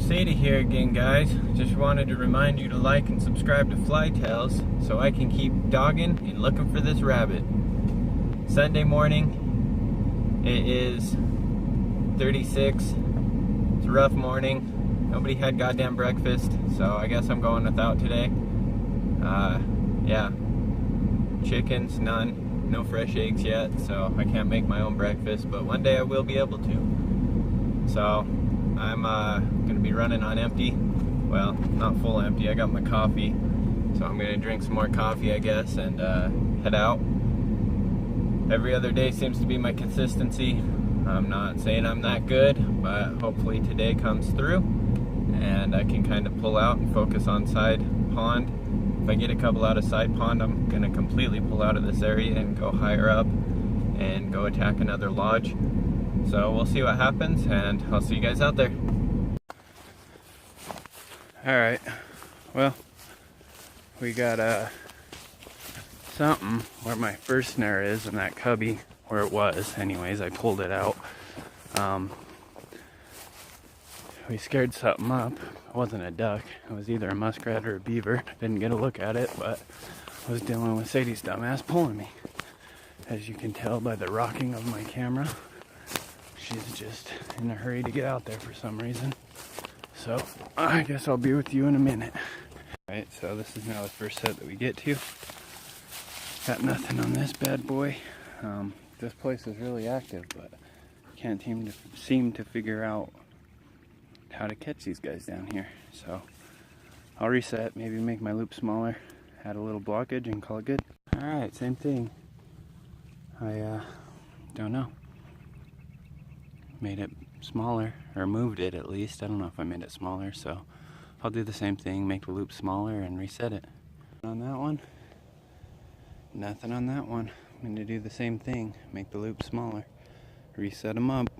Sadie here again, guys. Just wanted to remind you to like and subscribe to Fly Tales so I can keep dogging and looking for this rabbit. Sunday morning, it is 36. It's a rough morning. Nobody had goddamn breakfast, so I guess I'm going without today. Yeah. Chickens, none. No fresh eggs yet, so I can't make my own breakfast, but one day I will be able to. So I'm gonna be running on empty. Well, not full empty. I got my coffee, so I'm gonna drink some more coffee, I guess, and head out. Every other day seems to be my consistency. I'm not saying I'm that good, but hopefully today comes through and I can kind of pull out and focus on side pond. If I get a couple out of side pond, I'm gonna completely pull out of this area and go higher up and go attack another lodge. So we'll see what happens, and I'll see you guys out there. Alright, well, we got something where my first snare is, and that cubby where it was. Anyways, I pulled it out. We scared something up. It wasn't a duck. It was either a muskrat or a beaver. Didn't get a look at it, but I was dealing with Sadie's dumbass pulling me. As you can tell by the rocking of my camera, she's just in a hurry to get out there for some reason. So I guess I'll be with you in a minute. Alright, so this is now the first set that we get to. Got nothing on this bad boy. This place is really active, but can't seem to figure out how to catch these guys down here. So I'll reset, maybe make my loop smaller, add a little blockage, and call it good. Alright, same thing. I don't know. Made it smaller, or moved it at least. I don't know if I made it smaller, so I'll do the same thing, make the loop smaller and reset it. On that one, nothing on that one. I'm going to do the same thing, make the loop smaller, reset them up.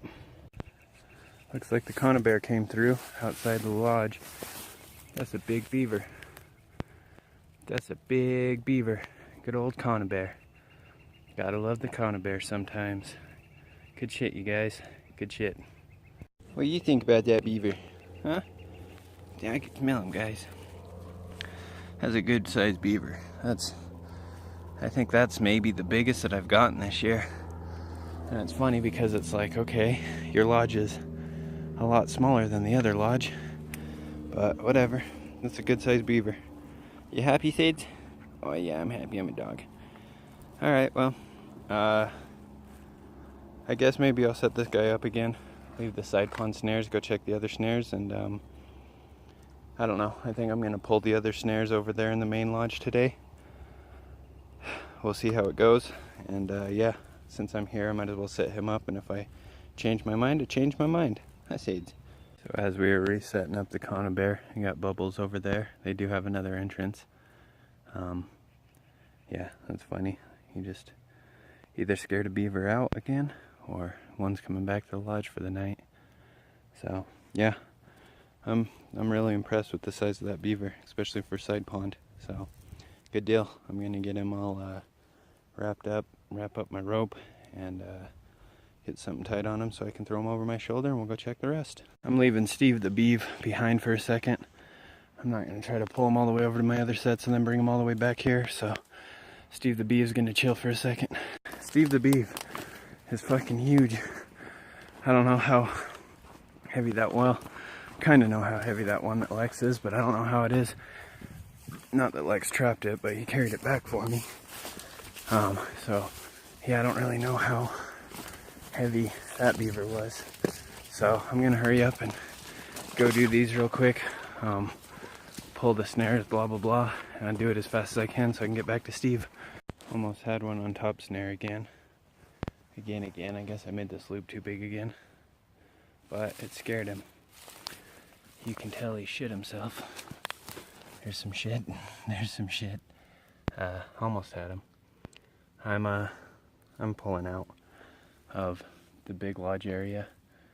Looks like the conibear came through outside the lodge. That's a big beaver. That's a big beaver. Good old conibear. Gotta love the conibear sometimes. Good shit, you guys. Good shit. What do you think about that beaver? Huh? Yeah, I can smell him, guys. That's a good sized beaver. I think that's maybe the biggest that I've gotten this year. And it's funny because it's like, okay, your lodge is a lot smaller than the other lodge, but whatever. That's a good sized beaver. You happy, Sades? Oh yeah, I'm happy. I'm a dog. Alright, well, I guess maybe I'll set this guy up again, leave the side pond snares, go check the other snares, and I don't know. I think I'm gonna pull the other snares over there in the main lodge today. We'll see how it goes, and yeah, since I'm here, I might as well set him up, and if I change my mind, I change my mind. Hi, Sades. So as we were resetting up the conibear, you got Bubbles over there. They do have another entrance. Yeah, that's funny. He just either scared a beaver out again, or one's coming back to the lodge for the night. So yeah, I'm really impressed with the size of that beaver, especially for side pond. So good deal. I'm gonna get him all wrapped up, wrap up my rope, and get something tight on him so I can throw him over my shoulder, and we'll go check the rest. I'm leaving Steve the Beav behind for a second. I'm not gonna try to pull him all the way over to my other sets and then bring him all the way back here. So Steve the Beav is gonna chill for a second. Steve the Beav is fucking huge. I don't know how heavy that, well, kind of know how heavy that one that Lex is, but I don't know how it is. Not that Lex trapped it, but he carried it back for me. So yeah, I don't really know how heavy that beaver was. So I'm gonna hurry up and go do these real quick. Pull the snares, blah blah blah, and I'll do it as fast as I can so I can get back to Steve. Almost had one on top snare again. Again. I guess I made this loop too big again, but it scared him. You can tell he shit himself. There's some shit. There's some shit. Almost had him. I'm pulling out of the big lodge area.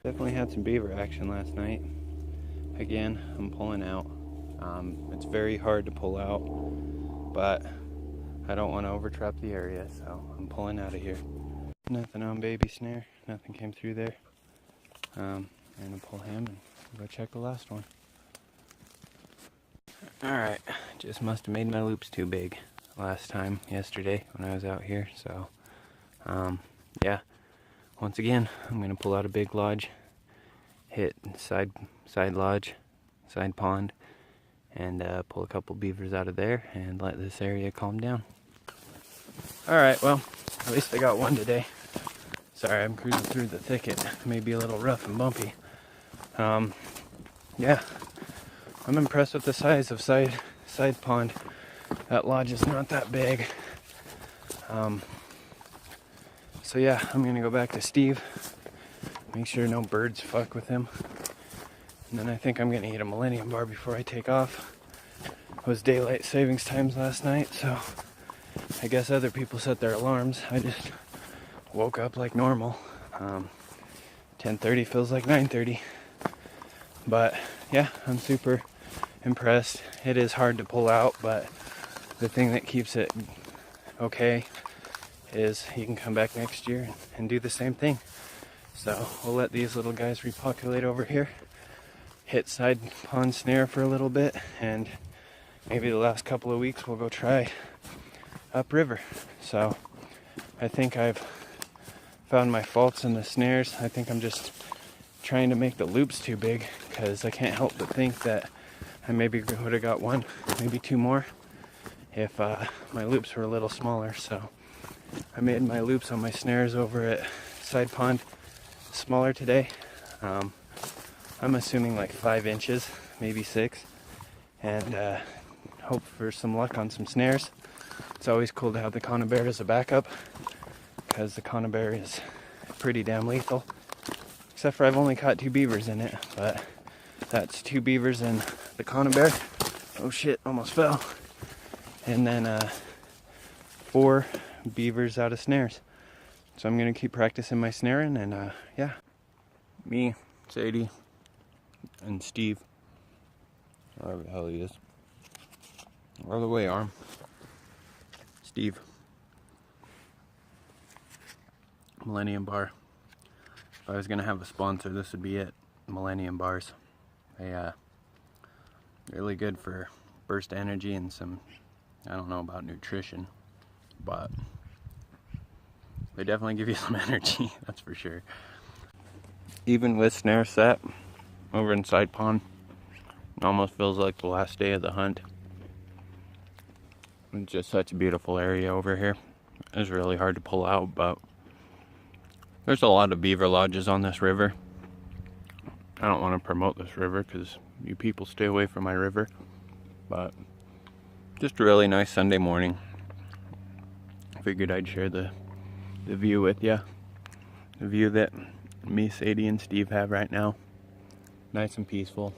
Definitely had some beaver action last night. Again, I'm pulling out. It's very hard to pull out, but I don't want to overtrap the area, so I'm pulling out of here. Nothing on baby snare. Nothing came through there. I'm gonna pull him and go check the last one. Alright, just must have made my loops too big last time, yesterday, when I was out here, so, yeah. Once again, I'm gonna pull out a big lodge, hit side lodge, side pond, and pull a couple beavers out of there, and let this area calm down. Alright, well, at least I got one today. Sorry, I'm cruising through the thicket. It may be a little rough and bumpy. Yeah. I'm impressed with the size of side pond. That lodge is not that big. So yeah, I'm gonna go back to Steve. Make sure no birds fuck with him. And then I think I'm gonna eat a Millennium bar before I take off. It was daylight savings times last night, so I guess other people set their alarms. I just woke up like normal. 10:30 feels like 9:30. But yeah, I'm super impressed. It is hard to pull out, but the thing that keeps it okay is you can come back next year and do the same thing. So we'll let these little guys repopulate over here, hit side pond snare for a little bit, and maybe the last couple of weeks we'll go try upriver. So I think I've found my faults in the snares. I think I'm just trying to make the loops too big, because I can't help but think that I maybe would have got one, maybe two more if my loops were a little smaller. So I made my loops on my snares over at side pond smaller today. I'm assuming like 5 inches, maybe 6, and hope for some luck on some snares. It's always cool to have the conibear as a backup, because the conibear is pretty damn lethal. Except for I've only caught 2 beavers in it, but that's 2 beavers and the conibear. Oh shit, almost fell. And then 4 beavers out of snares. So I'm gonna keep practicing my snaring, and yeah. Me, Sadie, and Steve, wherever the hell he is. Where the way, arm? Steve. Millennium bar. If I was gonna have a sponsor, this would be it. Millennium bars. They really good for burst energy and some, I don't know about nutrition, but they definitely give you some energy, that's for sure. Even with snare set over in side pond, it almost feels like the last day of the hunt. It's just such a beautiful area over here. It's really hard to pull out, but there's a lot of beaver lodges on this river. I don't want to promote this river because you people stay away from my river, but just a really nice Sunday morning. I figured I'd share the view with you. The view that me, Sadie, and Steve have right now. Nice and peaceful.